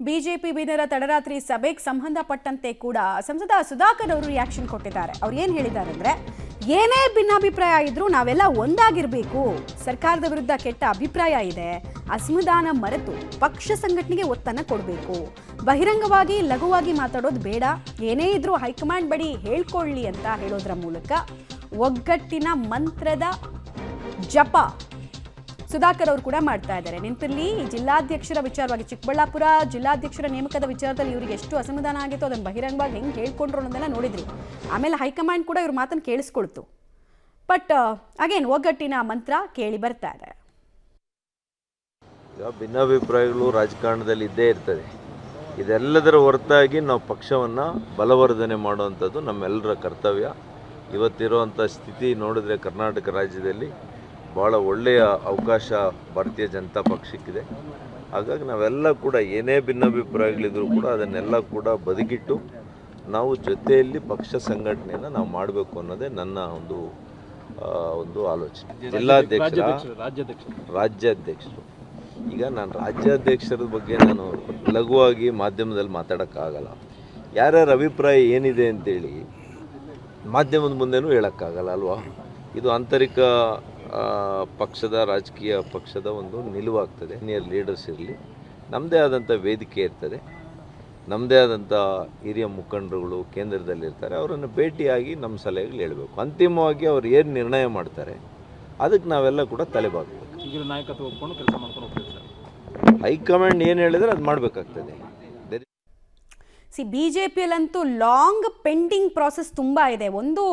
BJP Bidar ತಡರಾತ್ರಿ ಸಭೆಗೆ ಸಂಬಂಧಪಟ್ಟಂತೆ ಕೂಡ ಸಂಸದ ಸುಧಾಕರ್ ಅವರು ರಿಯಾಕ್ಷನ್ ಕೊಟ್ಟಿದ್ದಾರೆ. ಅವ್ರು ಏನು ಹೇಳಿದ್ದಾರೆ ಅಂದರೆ, ಏನೇ ಭಿನ್ನಾಭಿಪ್ರಾಯ ಇದ್ರೂ ನಾವೆಲ್ಲ ಒಂದಾಗಿರಬೇಕು. ಸರ್ಕಾರದ ವಿರುದ್ಧ ಕೆಟ್ಟ ಅಭಿಪ್ರಾಯ ಇದೆ, ಅಸಮಾಧಾನ ಮರೆತು ಪಕ್ಷ ಸಂಘಟನೆಗೆ ಒತ್ತನ್ನು ಕೊಡಬೇಕು. ಬಹಿರಂಗವಾಗಿ ಲಘುವಾಗಿ ಮಾತಾಡೋದು ಬೇಡ, ಏನೇ ಇದ್ರೂ ಹೈಕಮಾಂಡ್ ಬಳಿ ಹೇಳ್ಕೊಳ್ಳಿ ಅಂತ ಹೇಳೋದ್ರ ಮೂಲಕ ಒಗ್ಗಟ್ಟಿನ ಮಂತ್ರದ ಜಪ ಸುಧಾಕರ್ ಅವರು ಕೂಡ ಮಾಡ್ತಾ ಇದ್ದಾರೆ. ನೆನಪಿರಲಿ, ಈ ಜಿಲ್ಲಾಧ್ಯಕ್ಷರ ವಿಚಾರವಾಗಿ ಚಿಕ್ಕಬಳ್ಳಾಪುರ ಜಿಲ್ಲಾಧ್ಯಕ್ಷರ ನೇಮಕದ ವಿಚಾರದಲ್ಲಿ ಇವರಿಗೆ ಎಷ್ಟು ಅಸಮಾಧಾನ ಆಗಿತ್ತು, ಅದನ್ನು ಬಹಿರಂಗವಾಗಿ ಹೆಂಗೆ ಹೇಳ್ಕೊಂಡ್ರು ಅನ್ನೋದೆಲ್ಲ ನೋಡಿದ್ರಿ. ಆಮೇಲೆ ಹೈಕಮಾಂಡ್ ಕೂಡ ಇವ್ರ ಮಾತನ್ನು ಕೇಳಿಸ್ಕೊಳ್ತು. ಬಟ್ ಅಗೇನ್ ಒಗ್ಗಟ್ಟಿನ ಮಂತ್ರ ಕೇಳಿ ಬರ್ತಾ ಇದೆ. ಭಿನ್ನಾಭಿಪ್ರಾಯಗಳು ರಾಜಕಾರಣದಲ್ಲಿ ಇದ್ದೇ ಇರ್ತದೆ. ಇದೆಲ್ಲದರ ಹೊರತಾಗಿ ನಾವು ಪಕ್ಷವನ್ನು ಬಲವರ್ಧನೆ ಮಾಡುವಂಥದ್ದು ನಮ್ಮೆಲ್ಲರ ಕರ್ತವ್ಯ. ಇವತ್ತಿರುವಂಥ ಸ್ಥಿತಿ ನೋಡಿದ್ರೆ ಕರ್ನಾಟಕ ರಾಜ್ಯದಲ್ಲಿ ಭಾಳ ಒಳ್ಳೆಯ ಅವಕಾಶ ಭಾರತೀಯ ಜನತಾ ಪಕ್ಷಕ್ಕಿದೆ. ಹಾಗಾಗಿ ನಾವೆಲ್ಲ ಕೂಡ ಏನೇ ಭಿನ್ನಾಭಿಪ್ರಾಯಗಳಿದ್ರೂ ಕೂಡ ಅದನ್ನೆಲ್ಲ ಕೂಡ ಬದಿಗಿಟ್ಟು ನಾವು ಜೊತೆಯಲ್ಲಿ ಪಕ್ಷ ಸಂಘಟನೆಯನ್ನು ನಾವು ಮಾಡಬೇಕು ಅನ್ನೋದೇ ನನ್ನ ಒಂದು ಆಲೋಚನೆ. ರಾಜ್ಯಾಧ್ಯಕ್ಷರು ಈಗ ನಾನು ರಾಜ್ಯಾಧ್ಯಕ್ಷರ ಬಗ್ಗೆ ನಾನು ಲಘುವಾಗಿ ಮಾಧ್ಯಮದಲ್ಲಿ ಮಾತಾಡೋಕ್ಕಾಗಲ್ಲ. ಯಾರ್ಯಾರ ಅಭಿಪ್ರಾಯ ಏನಿದೆ ಅಂತೇಳಿ ಮಾಧ್ಯಮದ ಮುಂದೆನೂ ಹೇಳೋಕ್ಕಾಗಲ್ಲ ಅಲ್ವಾ. ಇದು ಆಂತರಿಕ ಪಕ್ಷದ ರಾಜಕೀಯ ಪಕ್ಷದ ಒಂದು ನಿಲುವಾಗ್ತದೆ. ಸೀನಿಯರ್ ಲೀಡರ್ಸ್ ಇರಲಿ, ನಮ್ಮದೇ ಆದಂಥ ವೇದಿಕೆ ಇರ್ತದೆ, ನಮ್ಮದೇ ಆದಂಥ ಹಿರಿಯ ಮುಖಂಡರುಗಳು ಕೇಂದ್ರದಲ್ಲಿರ್ತಾರೆ. ಅವರನ್ನು ಭೇಟಿಯಾಗಿ ನಮ್ಮ ಸಲಹೆಗಳು ಹೇಳಬೇಕು. ಅಂತಿಮವಾಗಿ ಅವ್ರು ಏನು ನಿರ್ಣಯ ಮಾಡ್ತಾರೆ ಅದಕ್ಕೆ ನಾವೆಲ್ಲ ಕೂಡ ತಲೆಬಾಗಬೇಕು. ನಾಯಕತ್ವ ಒಪ್ಕೊಂಡು ಕೆಲಸ ಮಾಡ್ಕೊಂಡು ಹೋಗ್ತೀವಿ ಸರ್. ಹೈಕಮಾಂಡ್ ಏನು ಹೇಳಿದ್ರೆ ಅದು ಮಾಡಬೇಕಾಗ್ತದೆ. ಬಿಜೆಪಿಯಲ್ಲಂತೂ ಲಾಂಗ್ ಪೆಂಡಿಂಗ್ ಪ್ರಾಸೆಸ್ ತುಂಬ ಇದೆ. ಒಂದು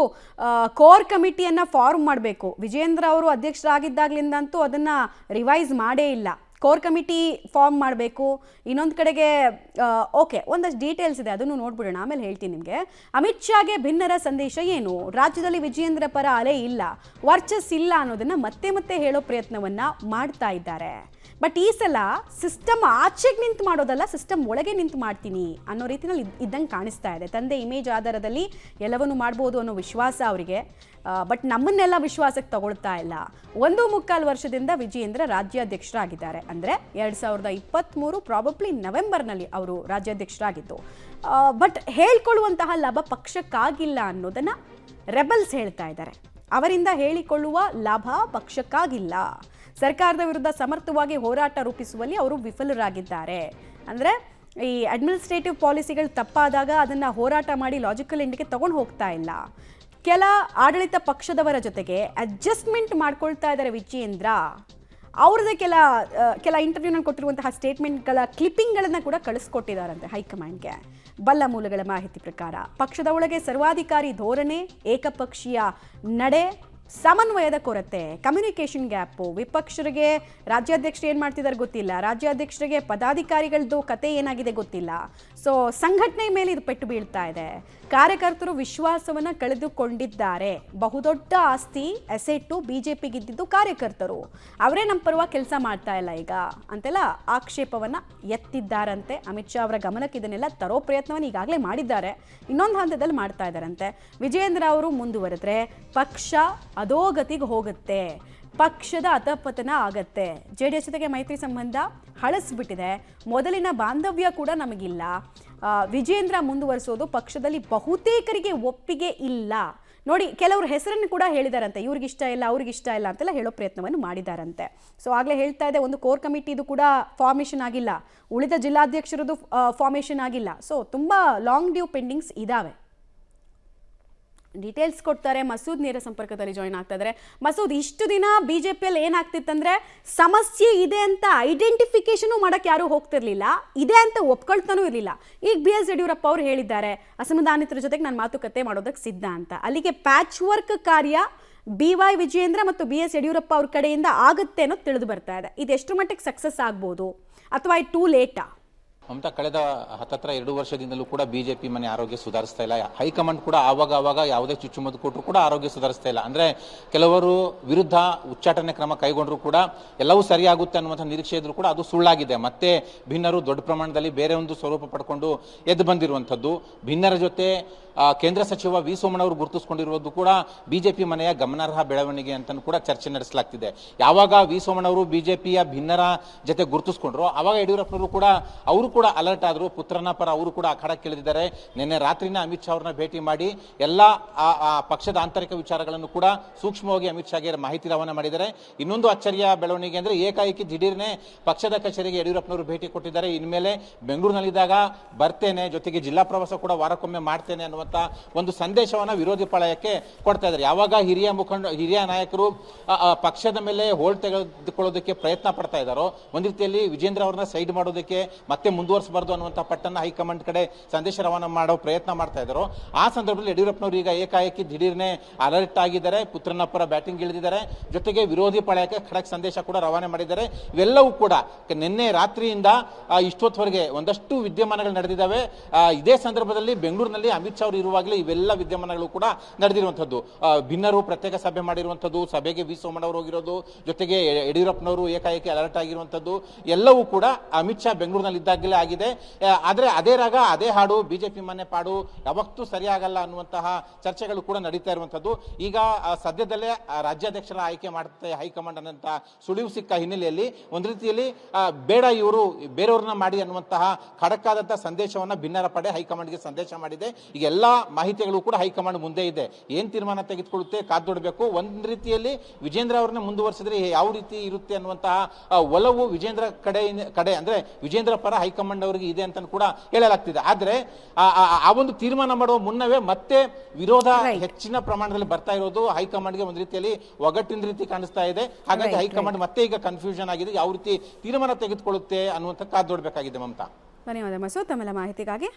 ಕೋರ್ ಕಮಿಟಿಯನ್ನು ಫಾರ್ಮ್ ಮಾಡಬೇಕು. ವಿಜೇಂದ್ರ ಅವರು ಅಧ್ಯಕ್ಷರಾಗಿದ್ದಾಗಲಿಂದಂತೂ ಅದನ್ನು ರಿವೈಸ್ ಮಾಡೇ ಇಲ್ಲ. ಕೋರ್ ಕಮಿಟಿ ಫಾರ್ಮ್ ಮಾಡಬೇಕು. ಇನ್ನೊಂದು ಕಡೆಗೆ ಓಕೆ, ಒಂದಷ್ಟು ಡೀಟೇಲ್ಸ್ ಇದೆ, ಅದನ್ನು ನೋಡ್ಬಿಡೋಣ, ಆಮೇಲೆ ಹೇಳ್ತೀನಿ ನಿಮಗೆ. ಅಮಿತ್ ಶಾಗೆ ಭಿನ್ನರ ಸಂದೇಶ ಏನು? ರಾಜ್ಯದಲ್ಲಿ ವಿಜೇಂದ್ರ ಪರ ಅಲೆ ಇಲ್ಲ, ವರ್ಚಸ್ ಇಲ್ಲ ಅನ್ನೋದನ್ನು ಮತ್ತೆ ಮತ್ತೆ ಹೇಳೋ ಪ್ರಯತ್ನವನ್ನು ಮಾಡ್ತಾ ಇದ್ದಾರೆ. ಬಟ್ ಈ ಸಲ ಸಿಸ್ಟಮ್ ಆಚೆಗೆ ನಿಂತು ಮಾಡೋದಲ್ಲ, ಸಿಸ್ಟಮ್ ಒಳಗೆ ನಿಂತು ಮಾಡ್ತೀನಿ ಅನ್ನೋ ರೀತಿಯಲ್ಲಿ ಇದ್ದಂಗೆ ಕಾಣಿಸ್ತಾ ಇದೆ. ತಂದೆ ಇಮೇಜ್ ಆಧಾರದಲ್ಲಿ ಎಲ್ಲವನ್ನೂ ಮಾಡ್ಬೋದು ಅನ್ನೋ ವಿಶ್ವಾಸ ಅವರಿಗೆ. ಬಟ್ ನಮ್ಮನ್ನೆಲ್ಲ ವಿಶ್ವಾಸಕ್ಕೆ ತಗೊಳ್ತಾ ಇಲ್ಲ. 1.25 ವರ್ಷದಿಂದ ವಿಜಯೇಂದ್ರ ರಾಜ್ಯಾಧ್ಯಕ್ಷರಾಗಿದ್ದಾರೆ. ಅಂದರೆ 2023 ಪ್ರಾಬಬ್ಲಿ ನವೆಂಬರ್ನಲ್ಲಿ ಅವರು ರಾಜ್ಯಾಧ್ಯಕ್ಷರಾಗಿದ್ದು. ಬಟ್ ಹೇಳ್ಕೊಳ್ಳುವಂತಹ ಲಾಭ ಪಕ್ಷಕ್ಕಾಗಿಲ್ಲ ಅನ್ನೋದನ್ನು ರೆಬಲ್ಸ್ ಹೇಳ್ತಾ ಇದ್ದಾರೆ. ಅವರಿಂದ ಹೇಳಿಕೊಳ್ಳುವ ಲಾಭ ಪಕ್ಷಕ್ಕಾಗಿಲ್ಲ. ಸರ್ಕಾರದ ವಿರುದ್ಧ ಸಮರ್ಥವಾಗಿ ಹೋರಾಟ ರೂಪಿಸುವಲ್ಲಿ ಅವರು ವಿಫಲರಾಗಿದ್ದಾರೆ. ಅಂದರೆ ಈ ಅಡ್ಮಿನಿಸ್ಟ್ರೇಟಿವ್ ಪಾಲಿಸಿಗಳು ತಪ್ಪಾದಾಗ ಅದನ್ನು ಹೋರಾಟ ಮಾಡಿ ಲಾಜಿಕಲ್ ಎಂಡಿಗೆ ತಗೊಂಡು ಹೋಗ್ತಾ ಇಲ್ಲ. ಕೆಲ ಆಡಳಿತ ಪಕ್ಷದವರ ಜೊತೆಗೆ ಅಡ್ಜಸ್ಟ್ಮೆಂಟ್ ಮಾಡ್ಕೊಳ್ತಾ ಇದ್ದಾರೆ ವಿಜಯೇಂದ್ರ. ಅವ್ರದ್ದೇ ಕೆಲ ಇಂಟರ್ವ್ಯೂನಲ್ಲಿ ಕೊಟ್ಟಿರುವಂತಹ ಸ್ಟೇಟ್ಮೆಂಟ್ಗಳ ಕ್ಲಿಪ್ಪಿಂಗ್ಗಳನ್ನು ಕೂಡ ಕಳಿಸ್ಕೊಟ್ಟಿದ್ದಾರಂತೆ ಹೈಕಮಾಂಡ್ಗೆ. ಬಲ್ಲ ಮೂಲಗಳ ಮಾಹಿತಿ ಪ್ರಕಾರ ಪಕ್ಷದ ಒಳಗೆ ಸರ್ವಾಧಿಕಾರಿ ಧೋರಣೆ, ಏಕಪಕ್ಷೀಯ ನಡೆ, ಸಮನ್ವಯದ ಕೊರತೆ, ಕಮ್ಯುನಿಕೇಷನ್ ಗ್ಯಾಪು, ವಿಪಕ್ಷರಿಗೆ ರಾಜ್ಯಾಧ್ಯಕ್ಷರು ಏನು ಮಾಡ್ತಿದ್ದಾರೆ ಗೊತ್ತಿಲ್ಲ, ರಾಜ್ಯಾಧ್ಯಕ್ಷರಿಗೆ ಪದಾಧಿಕಾರಿಗಳದ್ದು ಕತೆ ಏನಾಗಿದೆ ಗೊತ್ತಿಲ್ಲ. ಸೊ ಸಂಘಟನೆ ಮೇಲೆ ಇದು ಪೆಟ್ಟು ಬೀಳ್ತಾ ಇದೆ. ಕಾರ್ಯಕರ್ತರು ವಿಶ್ವಾಸವನ್ನು ಕಳೆದುಕೊಂಡಿದ್ದಾರೆ. ಬಹುದೊಡ್ಡ ಆಸ್ತಿ ಅಸೆಟ್ಟು ಬಿಜೆಪಿಗಿದ್ದಿದ್ದು ಕಾರ್ಯಕರ್ತರು. ಅವರೇ ನಮ್ಮ ಪರವಾಗಿ ಕೆಲಸ ಮಾಡ್ತಾ ಇಲ್ಲ ಈಗ ಅಂತೆಲ್ಲ ಆಕ್ಷೇಪವನ್ನು ಎತ್ತಿದ್ದಾರಂತೆ. ಅಮಿತ್ ಶಾ ಅವರ ಗಮನಕ್ಕೆ ಇದನ್ನೆಲ್ಲ ತರೋ ಪ್ರಯತ್ನವನ್ನು ಈಗಾಗಲೇ ಮಾಡಿದ್ದಾರೆ. ಇನ್ನೊಂದು ಹಂತದಲ್ಲಿ ಮಾಡ್ತಾ ಇದ್ದಾರಂತೆ. ವಿಜಯೇಂದ್ರ ಅವರು ಮುಂದುವರೆದ್ರೆ ಪಕ್ಷ ಅಧೋಗತಿಗೆ ಹೋಗುತ್ತೆ, ಪಕ್ಷದ ಅಧಪತನ ಆಗತ್ತೆ. JDS ಜೊತೆಗೆ ಮೈತ್ರಿ ಸಂಬಂಧ ಹಳಸ್ಬಿಟ್ಟಿದೆ, ಮೊದಲಿನ ಬಾಂಧವ್ಯ ಕೂಡ ನಮಗಿಲ್ಲ. ವಿಜೇಂದ್ರ ಮುಂದುವರಿಸೋದು ಪಕ್ಷದಲ್ಲಿ ಬಹುತೇಕರಿಗೆ ಒಪ್ಪಿಗೆ ಇಲ್ಲ. ನೋಡಿ, ಕೆಲವರು ಹೆಸರನ್ನು ಕೂಡ ಹೇಳಿದಾರಂತೆ, ಇವ್ರಿಗಿಷ್ಟ ಇಲ್ಲ, ಅವ್ರಿಗಿಷ್ಟ ಇಲ್ಲ ಅಂತೆಲ್ಲ ಹೇಳೋ ಪ್ರಯತ್ನವನ್ನು ಮಾಡಿದಾರಂತೆ. ಸೊ ಆಗಲೇ ಹೇಳ್ತಾ ಇದೆ, ಒಂದು ಕೋರ್ ಕಮಿಟಿದು ಕೂಡ ಫಾರ್ಮೇಷನ್ ಆಗಿಲ್ಲ, ಉಳಿದ ಜಿಲ್ಲಾಧ್ಯಕ್ಷರದ್ದು ಫಾರ್ಮೇಷನ್ ಆಗಿಲ್ಲ. ಸೊ ತುಂಬ ಲಾಂಗ್ ಡ್ಯೂ ಪೆಂಡಿಂಗ್ಸ್ ಇದ್ದಾವೆ. ಡೀಟೇಲ್ಸ್ ಕೊಡ್ತಾರೆ. ಮಸೂದ್ ನೇರ ಸಂಪರ್ಕದಲ್ಲಿ ಜಾಯ್ನ್ ಆಗ್ತಾ ಇದ್ದಾರೆ. ಮಸೂದ್, ಇಷ್ಟು ದಿನ ಬಿಜೆಪಿಯಲ್ಲಿ ಏನಾಗ್ತಿತ್ತಂದ್ರೆ ಸಮಸ್ಯೆ ಇದೆ ಅಂತ ಐಡೆಂಟಿಫಿಕೇಶನು ಮಾಡೋಕ್ಕೆ ಯಾರೂ ಹೋಗ್ತಿರ್ಲಿಲ್ಲ, ಇದೆ ಅಂತ ಒಪ್ಕೊಳ್ತಾನೂ ಇರಲಿಲ್ಲ. ಈಗ BS ಯಡಿಯೂರಪ್ಪ ಅವರು ಹೇಳಿದ್ದಾರೆ, ಅಸಮಾಧಾನಿತರ ಜೊತೆಗೆ ನಾನು ಮಾತುಕತೆ ಮಾಡೋದಕ್ಕೆ ಸಿದ್ಧ ಅಂತ. ಅಲ್ಲಿಗೆ ಪ್ಯಾಚ್ ವರ್ಕ್ ಕಾರ್ಯ BY ವಿಜಯೇಂದ್ರ ಮತ್ತು BS ಯಡಿಯೂರಪ್ಪ ಅವ್ರ ಕಡೆಯಿಂದ ಆಗುತ್ತೆ ಅನ್ನೋದು ತಿಳಿದು ಬರ್ತಾ ಇದೆ. ಇದು ಎಷ್ಟು ಮಟ್ಟಿಗೆ ಸಕ್ಸಸ್ ಆಗ್ಬೋದು ಅಥವಾ ಇದು ಟೂ ಲೇಟಾ? ಮಮತಾ, ಕಳೆದ 2 ವರ್ಷದಿಂದಲೂ ಕೂಡ ಬಿಜೆಪಿ ಮನೆ ಆರೋಗ್ಯ ಸುಧಾರಿಸ್ತಾ ಇಲ್ಲ. ಹೈಕಮಾಂಡ್ ಕೂಡ ಆವಾಗ ಯಾವುದೇ ಚುಚ್ಚುಮದ್ದು ಕೊಟ್ಟರು ಕೂಡ ಆರೋಗ್ಯ ಸುಧಾರಿಸ್ತಾ ಇಲ್ಲ. ಅಂದ್ರೆ ಕೆಲವರು ವಿರುದ್ಧ ಉಚ್ಚಾಟನೆ ಕ್ರಮ ಕೈಗೊಂಡ್ರು ಕೂಡ ಎಲ್ಲವೂ ಸರಿಯಾಗುತ್ತೆ ಅನ್ನುವಂಥ ನಿರೀಕ್ಷೆ ಇದ್ರೂ ಕೂಡ ಅದು ಸುಳ್ಳಾಗಿದೆ. ಮತ್ತೆ ಭಿನ್ನರು ದೊಡ್ಡ ಪ್ರಮಾಣದಲ್ಲಿ ಬೇರೆ ಒಂದು ಸ್ವರೂಪ ಪಡ್ಕೊಂಡು ಎದ್ದು ಬಂದಿರುವಂಥದ್ದು. ಭಿನ್ನರ ಜೊತೆ ಕೇಂದ್ರ ಸಚಿವ ವಿ ಸೋಮಣ್ಣ ಅವರು ಗುರುತಿಸಿಕೊಂಡಿರುವುದು ಕೂಡ ಬಿಜೆಪಿ ಮನೆಯ ಗಮನಾರ್ಹ ಬೆಳವಣಿಗೆ ಅಂತ ಕೂಡ ಚರ್ಚೆ ನಡೆಸಲಾಗ್ತಿದೆ. ಯಾವಾಗ ವಿ ಸೋಮಣ್ಣ ಅವರು ಬಿಜೆಪಿಯ ಭಿನ್ನರ ಜೊತೆ ಗುರುತಿಸ್ಕೊಂಡ್ರು, ಆವಾಗ ಯಡಿಯೂರಪ್ಪನವರು ಕೂಡ ಅವರು ಕೂಡ ಅಲರ್ಟ್ ಆದ್ರು. ಪುತ್ರನ ಪರ ಅವರು ಕೂಡ ಅಖಾಡಕ್ಕಿಳಿದಿದ್ದಾರೆ. ನಿನ್ನೆ ರಾತ್ರಿನ ಅಮಿತ್ ಶಾ ಅವ್ರನ್ನ ಭೇಟಿ ಮಾಡಿ ಎಲ್ಲ ಪಕ್ಷದ ಆಂತರಿಕ ವಿಚಾರಗಳನ್ನು ಕೂಡ ಸೂಕ್ಷ್ಮವಾಗಿ ಅಮಿತ್ ಶಾಗೆ ಮಾಹಿತಿ ರವಾನೆ ಮಾಡಿದ್ದಾರೆ. ಇನ್ನೊಂದು ಅಚ್ಚರಿಯ ಬೆಳವಣಿಗೆ ಅಂದ್ರೆ ಏಕಾಏಕಿ ದಿಢೀರ್ನೆ ಪಕ್ಷದ ಕಚೇರಿಗೆ ಯಡಿಯೂರಪ್ಪನವರು ಭೇಟಿ ಕೊಟ್ಟಿದ್ದಾರೆ. ಇನ್ಮೇಲೆ ಬೆಂಗಳೂರಿನಲ್ಲಿದ್ದಾಗ ಬರ್ತೇನೆ, ಜೊತೆಗೆ ಜಿಲ್ಲಾ ಪ್ರವಾಸ ಕೂಡ ವಾರಕ್ಕೊಮ್ಮೆ ಮಾಡ್ತೇನೆ ಅನ್ನುವಂತ ಒಂದು ಸಂದೇಶವನ್ನ ವಿರೋಧಿ ಪಾಳಯಕ್ಕೆ ಕೊಡ್ತಾ ಇದ್ದಾರೆ. ಯಾವಾಗ ಹಿರಿಯ ನಾಯಕರು ಪಕ್ಷದ ಮೇಲೆ ಹೋಲ್ಡ್ ತೆಗೆದುಕೊಳ್ಳೋದಕ್ಕೆ ಪ್ರಯತ್ನ ಪಡ್ತಾ ಇದ್ದಾರೋ, ಒಂದ್ ರೀತಿಯಲ್ಲಿ ವಿಜೇಂದ್ರ ಅವ್ರನ್ನ ಸೈಡ್ ಮಾಡೋದಕ್ಕೆ ಮತ್ತೆ ಮುಂದುವರಿಸಬಾರ್ದು ಅನ್ನುವಂಥ ಪಟ್ಟನ್ನ ಹೈಕಮಾಂಡ್ ಕಡೆ ಸಂದೇಶ ರವಾನೆ ಮಾಡೋ ಪ್ರಯತ್ನ ಮಾಡ್ತಾ ಇದ್ದಾರೋ, ಆ ಸಂದರ್ಭದಲ್ಲಿ ಯಡಿಯೂರಪ್ಪನವರು ಈಗ ಏಕಾಏಕಿ ದಿಢೀರ್ನೆ ಅಲರ್ಟ್ ಆಗಿದ್ದಾರೆ. ಪುತ್ರನ ಪರ ಬ್ಯಾಟಿಂಗ್ ಇಳಿದಿದ್ದಾರೆ. ಜೊತೆಗೆ ವಿರೋಧಿ ಪಾಳಯಕ್ಕೆ ಖಡಕ್ ಸಂದೇಶ ಕೂಡ ರವಾನೆ ಮಾಡಿದ್ದಾರೆ. ಇವೆಲ್ಲವೂ ಕೂಡ ನಿನ್ನೆ ರಾತ್ರಿಯಿಂದ ಇಷ್ಟೊತ್ತವರೆಗೆ ಒಂದಷ್ಟು ವಿದ್ಯಮಾನಗಳು ನಡೆದಿದ್ದಾವೆ. ಇದೇ ಸಂದರ್ಭದಲ್ಲಿ ಬೆಂಗಳೂರಿನಲ್ಲಿ ಅಮಿತ್ ಶಾ ಅವರು ಇರುವಾಗಲೇ ಇವೆಲ್ಲ ವಿದ್ಯಮಾನಗಳು ಕೂಡ ನಡೆದಿರುವಂಥದ್ದು. ಭಿನ್ನರು ಪ್ರತ್ಯೇಕ ಸಭೆ ಮಾಡಿರುವಂಥದ್ದು, ಸಭೆಗೆ ವಿ ಸೋಮಣ್ಣ ಅವರು ಹೋಗಿರೋದು, ಜೊತೆಗೆ ಯಡಿಯೂರಪ್ಪನವರು ಏಕಾಏಕಿ ಅಲರ್ಟ್ ಆಗಿರುವಂಥದ್ದು ಎಲ್ಲವೂ ಕೂಡ ಅಮಿತ್ ಶಾ ಬೆಂಗಳೂರಿನಲ್ಲಿ ಇದ್ದಾಗಲೇ ಆಗಿದೆ. ಆದರೆ ಅದೇ ರಾಗ ಅದೇ ಹಾಡು, ಬಿಜೆಪಿ ಮನೆ ಪಾಡು ಯಾವತ್ತೂ ಸರಿಯಾಗಲ್ಲ ಅನ್ನುವಂತಹ ಚರ್ಚೆಗಳು ಕೂಡ ನಡೀತಾ ಇರುವಂಥದ್ದು. ಈಗ ಸದ್ಯದಲ್ಲೇ ರಾಜ್ಯಾಧ್ಯಕ್ಷರ ಆಯ್ಕೆ ಮಾಡುತ್ತೆ ಹೈಕಮಾಂಡ್ ಅನ್ನಂತ ಸುಳಿವು ಸಿಕ್ಕ ಹಿನ್ನೆಲೆಯಲ್ಲಿ ಒಂದು ರೀತಿಯಲ್ಲಿ ಬೇಡ ಇವರು ಬೇರೆಯವ್ರನ್ನ ಮಾಡಿ ಅನ್ನುವಂತಹ ಖಡಕ್ಕಾದಂತಹ ಸಂದೇಶವನ್ನ ಭಿನ್ನರ ಪಡೆ ಹೈಕಮಾಂಡ್ಗೆ ಸಂದೇಶ ಮಾಡಿದೆ. ಈಗ ಎಲ್ಲಾ ಮಾಹಿತಿಗಳು ಕೂಡ ಹೈಕಮಾಂಡ್ ಮುಂದೆ ಇದೆ. ಏನ್ ತೀರ್ಮಾನ ತೆಗೆದುಕೊಳ್ಳುತ್ತೆ ಕಾದೊಡಬೇಕು. ಒಂದ್ ರೀತಿಯಲ್ಲಿ ವಿಜೇಂದ್ರ ಅವ್ರನ್ನ ಮುಂದುವರಿಸಿದ್ರೆ ಯಾವ ರೀತಿ ಇರುತ್ತೆ ಅನ್ನುವಂತಹ ಒಲವು ವಿಜೇಂದ್ರ ಕಡೆ ಅಂದ್ರೆ ವಿಜೇಂದ್ರ ಪರ ಹೈಕಮಾಂಡ್ ಅವರಿಗೆ ಇದೆ ಅಂತ ಕೂಡ ಹೇಳಲಾಗ್ತಿದೆ. ಆದ್ರೆ ಆ ಒಂದು ತೀರ್ಮಾನ ಮಾಡುವ ಮುನ್ನವೇ ಮತ್ತೆ ವಿರೋಧ ಹೆಚ್ಚಿನ ಪ್ರಮಾಣದಲ್ಲಿ ಬರ್ತಾ ಇರೋದು ಹೈಕಮಾಂಡ್ಗೆ ಒಂದು ರೀತಿಯಲ್ಲಿ ಒಗ್ಗಟ್ಟಿನ ರೀತಿ ಕಾಣಿಸ್ತಾ ಇದೆ. ಹಾಗಾಗಿ ಹೈಕಮಾಂಡ್ ಮತ್ತೆ ಈಗ ಕನ್ಫ್ಯೂಷನ್ ಆಗಿದೆ. ಯಾವ ರೀತಿ ತೀರ್ಮಾನ ತೆಗೆದುಕೊಳ್ಳುತ್ತೆ ಅನ್ನುವಂಥ ಕಾದೊಡಬೇಕಾಗಿದೆ. ಮಮತಾ, ಧನ್ಯವಾದ ಮಸೂದ್ ತಮ್ಮೆಲ್ಲ ಮಾಹಿತಿಗಾಗಿ.